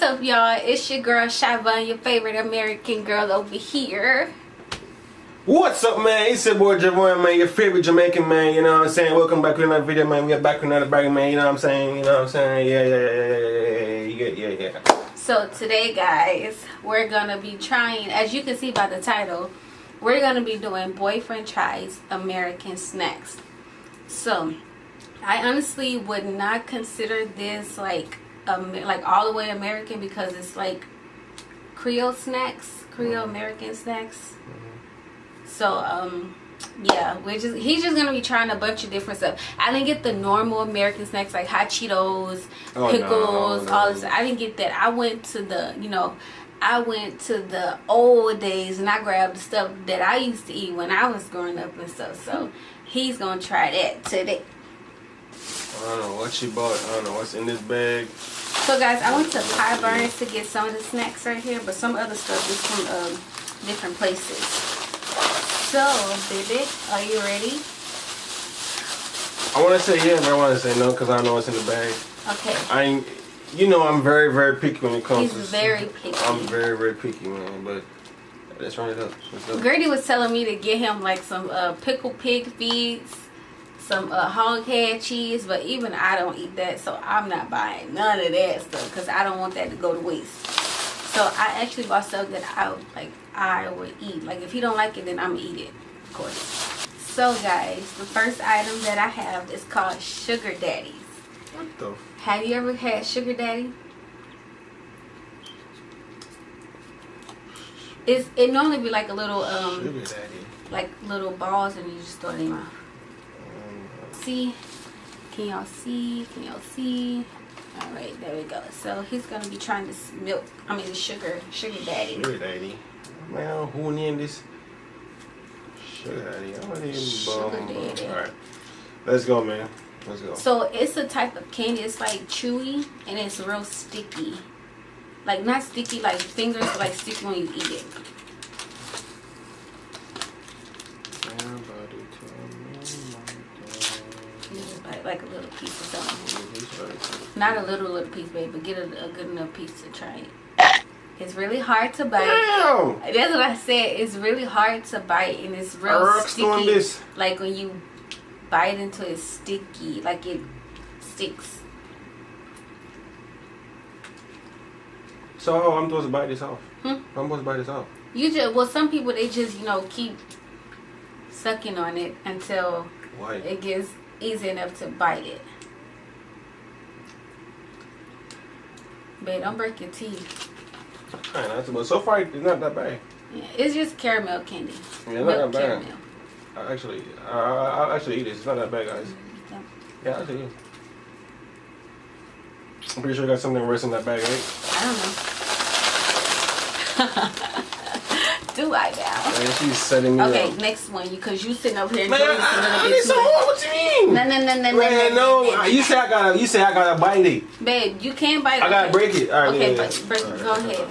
What's up, y'all? It's your girl Javaughn, your favorite American girl over here. What's up, man? It's your boy Javaughn, man, your favorite Jamaican, man. You know what I'm saying? Welcome back to another video, man. We are back with another bag, man. You know what I'm saying? You know what I'm saying? Yeah. So today, guys, we're gonna be trying, as you can see by the title, we're gonna be doing Boyfriend Tries American snacks. So I honestly would not consider this like all the way American, because it's like Creole snacks, Creole American snacks. So yeah, he's just gonna be trying a bunch of different stuff. I didn't get the normal American snacks like hot Cheetos, pickles, all this. I didn't get that. I went to the old days and I grabbed the stuff that I used to eat when I was growing up and stuff. So he's gonna try that today. I don't know what she bought. I don't know what's in this bag. So guys, I went to Pie Burns to get some of the snacks right here, but some other stuff is from different places. So, baby, are you ready? I want to say yeah, but I want to say no because I know what's in the bag. Okay. I'm very, very picky when it comes to. He's very picky. I'm very, very picky, man. But let's run it up. Grady was telling me to get him like some pickled pig feet, some hog head cheese, but even I don't eat that, so I'm not buying none of that stuff because I don't want that to go to waste. So I actually bought stuff that I would eat. Like if he don't like it, then I'm gonna eat it, of course. So guys, the first item that I have is called Sugar Daddies. What the? Have you ever had Sugar Daddy? It normally be like a little Sugar Daddy, like little balls, and you just throw it in your mouth. See? Can y'all see? All right, there we go. So he's gonna be trying this sugar daddy. Sugar Daddy. Man, who named this? Sugar Daddy. I don't even Daddy. All right, let's go, man. Let's go. So it's a type of candy. It's like chewy and it's real sticky. Like not sticky like fingers, but like sticky when you eat it. Like a little piece or something. Not a little piece, babe, but get a good enough piece to try it. It's really hard to bite. Damn. That's what I said. It's really hard to bite, and it's real sticky. Like when you bite into it, sticky. Like it sticks. So I'm supposed to bite this off? I'm supposed to bite this off? Some people, they just, keep sucking on it until it gets easy enough to bite it. Babe, don't break your teeth. Trying not to, but so far it's not that bad. Yeah, it's just caramel candy. Yeah, it's not that bad. Caramel. I'll actually eat this. It's not that bad, guys. Yeah, I'll actually eat it. I'm pretty sure I got something worse in that bag, right? I don't know. Do I now? Man, she's setting me okay, up. Next one, because you sitting over here. Man, I need some more. What you mean? No. No. You say I gotta bite it. Babe, you can't bite it. I gotta break it. All right. Okay, break it. Go ahead.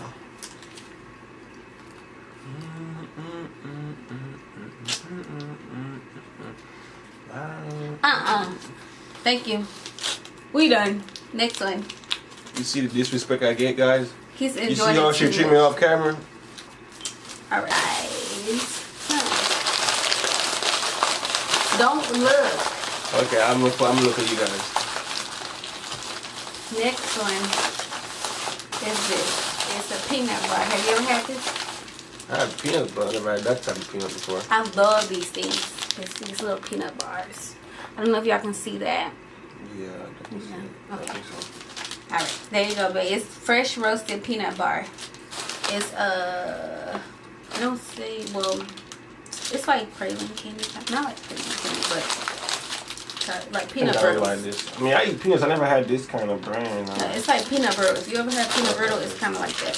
Thank you. We done. Next one. You see the disrespect I get, guys? He's enjoying it. You see how she treat me off camera? Alright. Don't look. Okay, I'm gonna look at you guys. Next one is this. It's a peanut bar. Have you ever had this? I had peanut butter. I never had that type of peanut before. I love these things. It's these little peanut bars. I don't know if y'all can see that. Yeah, I can see it. Okay. I think so. Alright, there you go, babe. It's fresh roasted peanut bar. It's it's like crackling candy. Not like crackling candy, but like peanut brittle. Like this. I mean, I eat peanuts. I never had this kind of brand. No, it's like peanut brittle. If you ever had peanut brittle, it's kind of like that.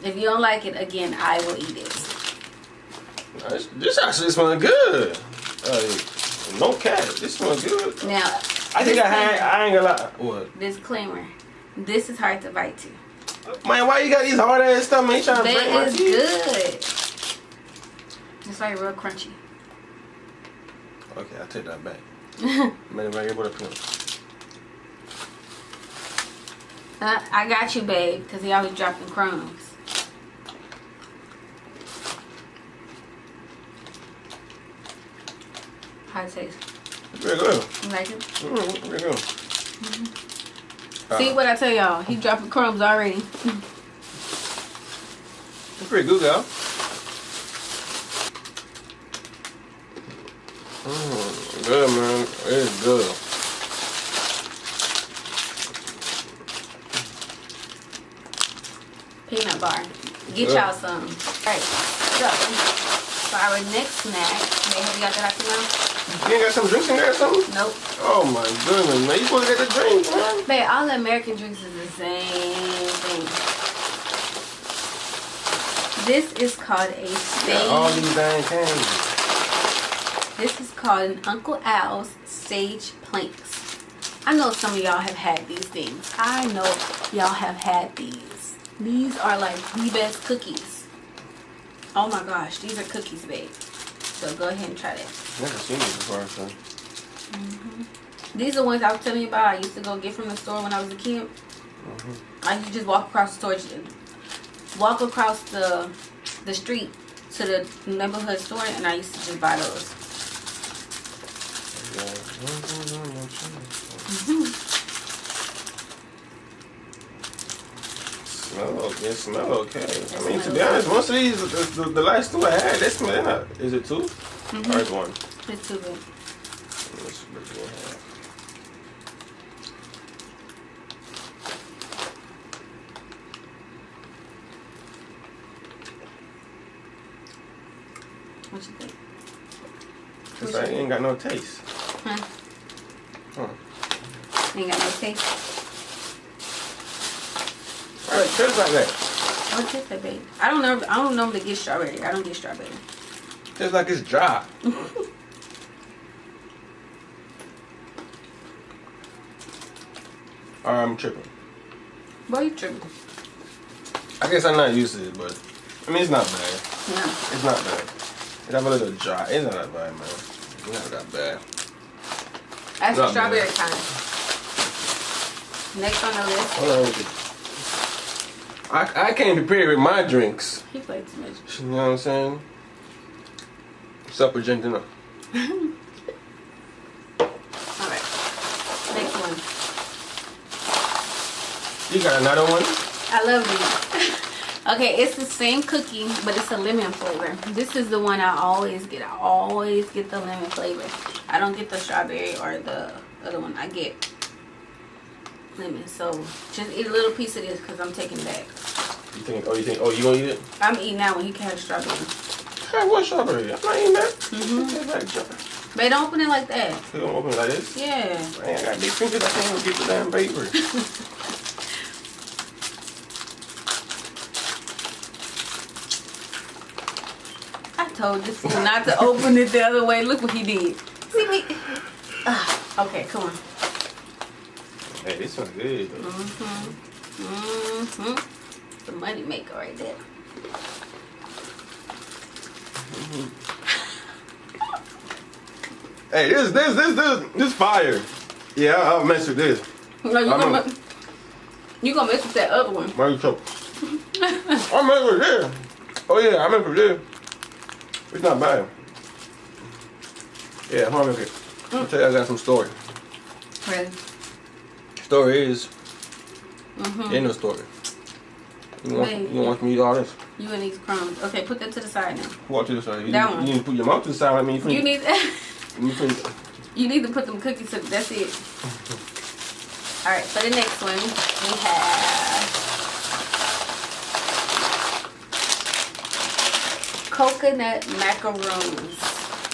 If you don't like it, again, I will eat it. This actually smells good. No cat. This smells good. Now, I think I ain't gonna lie. What? Disclaimer. This is hard to bite too. Man, why you got these hard ass stuff, man? You trying to break my teeth? Good. It's like real crunchy. Okay, I'll take that back. Man, right here, what a peanut. I got you, babe, because he always dropping crumbs. How it taste? It's very good. You like it? Very good. See what I tell y'all? He dropping crumbs already. It's pretty good, girl. Good, man. It's good. Peanut bar. Get y'all some. Alright, so for our next snack, babe, have you got that out your mouth? You ain't got some drinks in there or something? Nope. Oh my goodness, man. You supposed to get the drink, man. Babe, all the American drinks is the same thing. This is called a sage. All these dang candies. This is called an Uncle Al's Sage Planks. I know some of y'all have had these things. I know y'all have had these. These are like the best cookies. Oh my gosh, these are cookies, babe. So go ahead and try that. Never seen these before, so. These are ones I was telling you about. I used to go get from the store when I was a kid. I used to just walk across the store, walk across the street to the neighborhood store, and I used to just buy those. It smell okay. I mean, to be honest, most of these, the last two I had, they smell not. Is it two? Or is one? It's too good. Let's split it in half. What you think? It's like it ain't got no taste. Huh? Huh. Ain't got no taste. Alright, tastes like that. What tastes like, babe? I don't normally get strawberry. I don't get strawberry. Tastes like it's dry. I'm tripping. Why are you tripping? I guess I'm not used to it, but I mean, it's not bad. Yeah. It's not bad. It's a little dry. It's not that bad, man. It's not that bad. That's Not strawberry bad. kind. Next on the list. Hold on. I came prepared with my drinks. He played too much. You know what I'm saying? Supper drink enough. Alright. Next one. You got another one? I love these. Okay, it's the same cookie, but it's a lemon flavor. This is the one I always get. I always get the lemon flavor. I don't get the strawberry or the other one. I get lemon. So just eat a little piece of this because I'm taking it back. You gonna eat it? I'm eating that one. He can't have strawberry. Hey, what strawberry? I'm not eating that. But don't open it like that. You gonna open it like this? Yeah. Man, I got big fingers. I can't even get the damn paper. I told this fool not to open it the other way. Look what he did. See me? Okay, come on. Hey, this one's good though. The money maker right there. Hey, this fire. Yeah, I'll mess with this. No, you gonna mess with that other one. Why you so? I mess with this. Oh yeah, I mess with this. It's not bad. Yeah, hold on, okay. I'll tell you, I got some story. Really? Story is, ain't no story. You want me to eat all this? You and these crumbs. Okay, put that to the side now. Walk to the side. That one. You need to put your mouth to the side. I mean, You need to put them cookies to. That's it. All right. For the next one, we have coconut macaroons.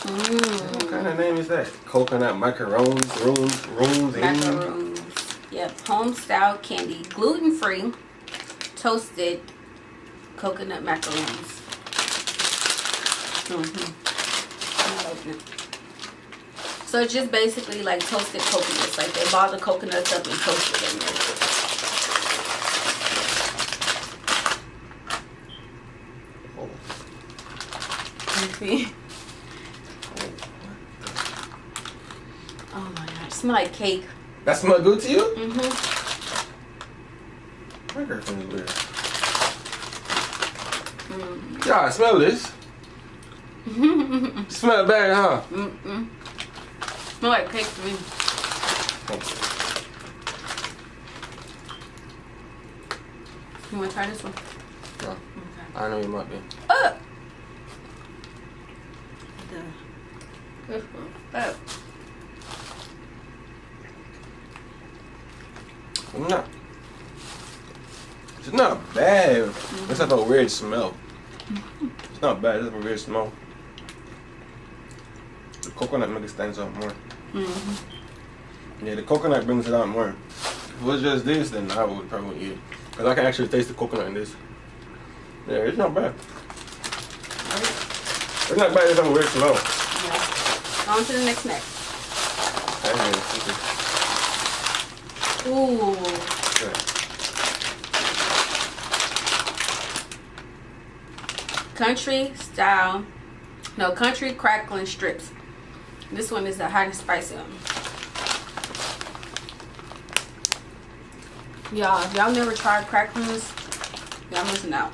What kind of name is that? Coconut macarons, Macaroons. Yep. Home style candy, gluten free, toasted coconut macaroons. So it's just basically like toasted coconuts. Like they ball the coconuts up and toast them. You see? Oh my gosh, it smells like cake. That smell good to you? trigger from this weird. Y'all smell this? Smell bad, huh? Smell like cake to me. You want to try this one? No. Okay. I know you might be. This one. Oh. No. It's not bad. It's like a weird smell. It's not bad. It's like a weird smell. The coconut makes it stand out more. Yeah, the coconut brings it out more. If it was just this, then I would probably eat it. Because I can actually taste the coconut in this. Yeah, it's not bad. It's not bad. It's like a weird smell. Yeah. On to the next snack. Ooh. Yeah. Country crackling strips. This one is the hot and spicy one. Y'all, if y'all never tried cracklings, y'all missing out.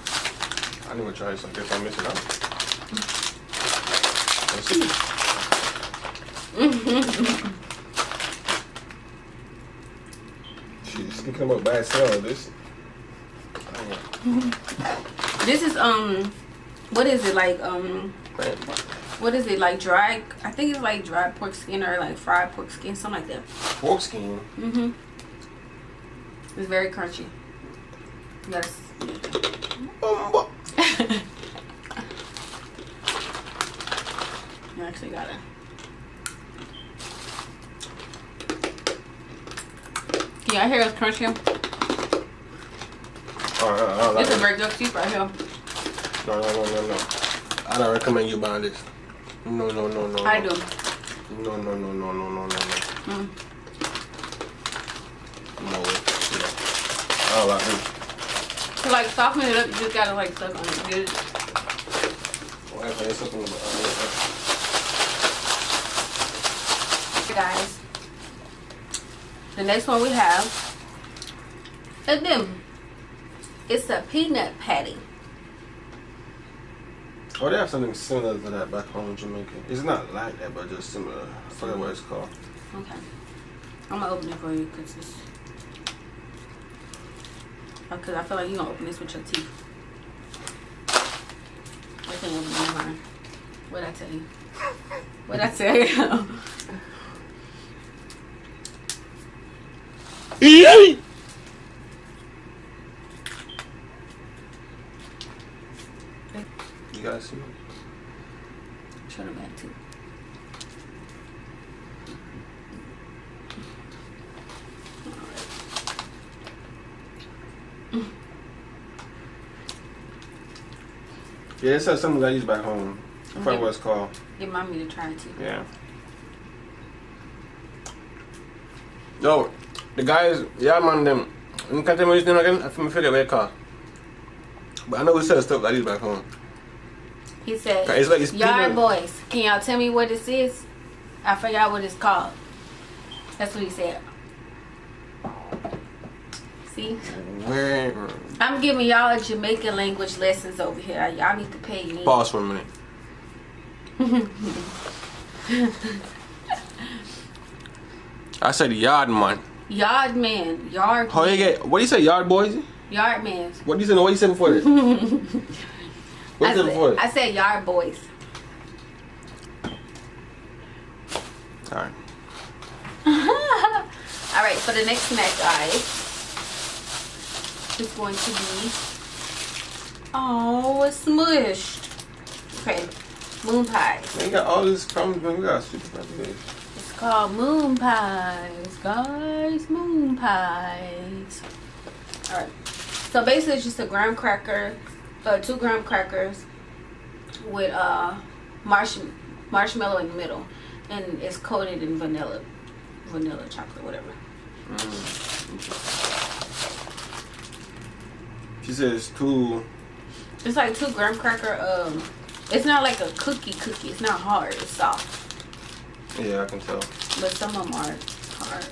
I never tried, so I guess I'm missing out. Let's see. She's speaking about bad smell. This is what is it like what is it like dry? I think it's like dry pork skin or like fried pork skin, something like that. pork skin. It's very crunchy. Yes. You actually got it. Can y'all hear us crunching? This is a very good soup right here. No. I don't recommend you buying this. No. I do. No. No. I don't like this. To like soften it up, you just gotta like suck on it. Get it. Okay, guys. The next one we have is them. It's a peanut patty. Oh, they have something similar to that back home in Jamaica. It's not like that, but just similar. I forget what it's called. Okay. I'm gonna open it for you because I feel like you're gonna open this with your teeth. I can't open it in mine. What'd I tell you? What'd I tell you? You guys see it? Show them back too. Yeah, it says something I use back home. I forget what it's called. Get mommy to try it too. Yeah. Yo, the guys, yeah man, them. You can't tell me his name again? I forget what it's called. But I know it says stuff like this back home. He said, it's like it's Yard peanut. Boys, can y'all tell me what this is? I forgot what it's called. That's what he said. See? Where? I'm giving y'all Jamaican language lessons over here. Y'all need to pay me. Pause for a minute. I said yard man. Yard man. Yard How you get? What do you say, yard boys? Yard man. What do you say? What you said before this? What you said before this? I said yard boys. Alright. Alright, for the next snack, guys, it's going to be, oh, it's smushed. Okay, moon pies. We got all this crumbs, man. We got super pies. It's called moon pies, guys. Moon pies. Alright, so basically it's just a graham cracker, 2 graham crackers with marshmallow in the middle, and it's coated in vanilla chocolate, whatever. She says 2. It's like 2 graham cracker. It's not like a cookie. It's not hard. It's soft. Yeah, I can tell. But some of them are hard.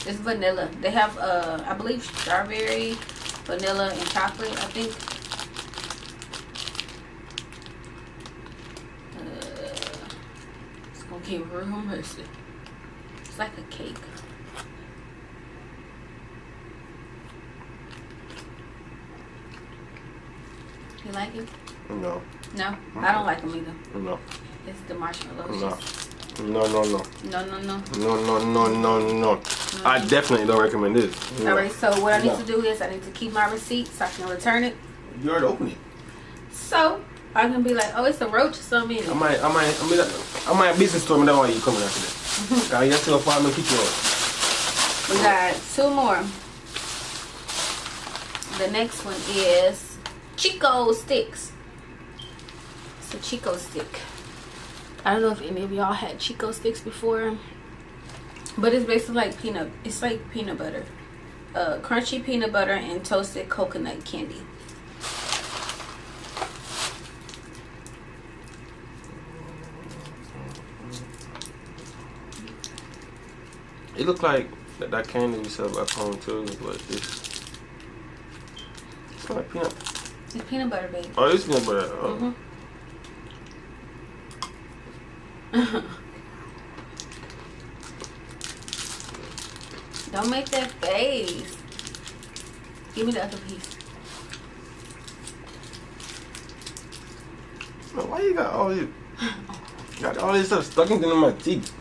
It's vanilla. They have I believe strawberry, vanilla, and chocolate, I think. It's gonna get real messy. It's like a cake. You like it? No. No? I don't like them either. No. It's the marshmallows. No. No. No. No. I definitely don't recommend this. No. Alright, so what I need to do is I need to keep my receipt so I can return it. You already opened it. So I can be like, oh, it's a roach or something in it. I might business store me that while you coming after this. I got still 5 minutes keep yours. We got 2 more. The next one is Chico sticks. It's a Chico stick. I don't know if any of y'all had Chico sticks before, but it's basically like peanut. It's like peanut butter, crunchy peanut butter and toasted coconut candy. It look like that candy we sell back home too, but it's like peanut. It's peanut butter, baby. Oh, it's peanut butter. Oh. Don't make that face. Give me the other piece. Man, why you got all this? Got all this stuff stuck into my teeth.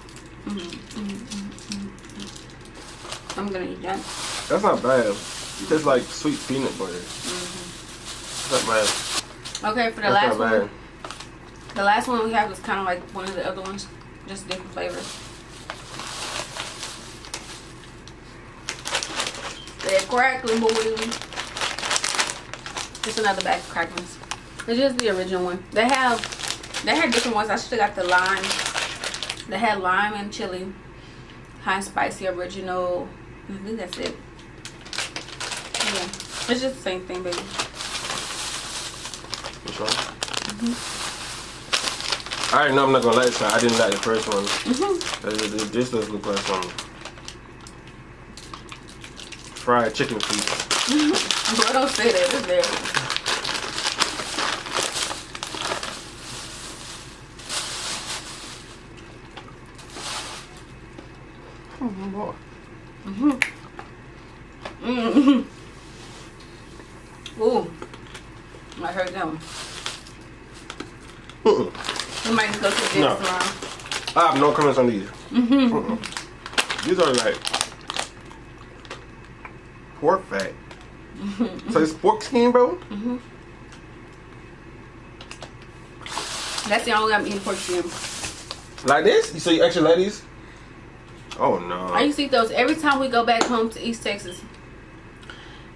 I'm gonna eat that. That's not bad. It tastes like sweet peanut butter. That's not bad. Okay, for the last one. The last one we have is kind of like one of the other ones, just different flavors. They're crackling, boy. Just another bag of cracklings. It's just the original one. They had different ones. I should have got the lime. They had lime and chili, hot and spicy original. I think that's it. Yeah, it's just the same thing, baby. Which one? I already know I'm not gonna like this one. I didn't like the first one. This does look like some fried chicken feet. Boy, don't say that. It's there. Oh my boy. Ooh, I heard that one. We might just go to the gym tomorrow. I have no comments on these. These are like pork fat. So it's pork skin, bro? That's the only way I'm eating pork skin. Like this? So you actually like these? Oh no. I used to eat those every time we go back home to East Texas.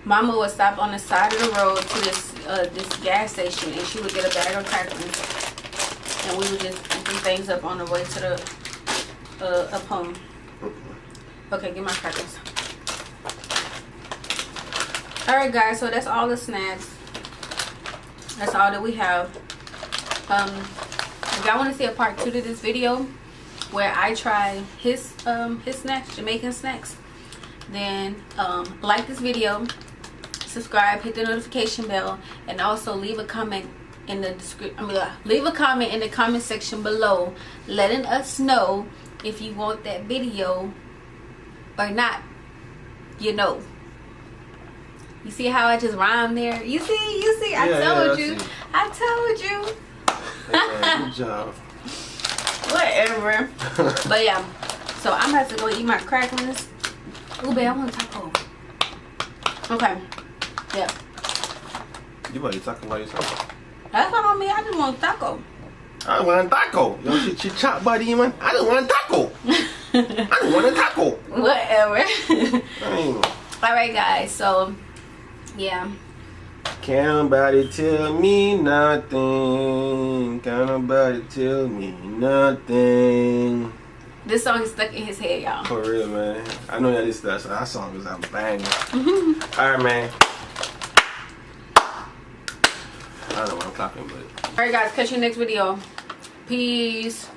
Mama would stop on the side of the road to this gas station, and she would get a bag of cracklings, and we would just eat them things up on the way to the up home. Okay, get my crackers. All right, guys. So that's all the snacks. That's all that we have. If y'all want to see a part 2 to this video, where I try his snacks, Jamaican snacks, then like this video, subscribe, hit the notification bell, and also leave a comment in the leave a comment in the comment section below, letting us know if you want that video or not. You know. You see how I just rhymed there? You see. I told you. Yeah, good job. Whatever. But yeah, so I'm about to go eat my cracklings. Ooh, babe, I want a taco. Okay. Yeah. You better talk about yourself. That's not on me. I just want a taco. I want a taco. Yo, she chop buddy, man. I don't want a taco. I don't want a taco. Whatever. Dang. Alright, guys. So, yeah. Can't nobody tell me nothing. Can't nobody tell me nothing. This song is stuck in his head, y'all. For real, man. I know that song is a banger. Alright, man. I don't know what I'm clapping, but. Alright, guys. Catch you next video. Peace.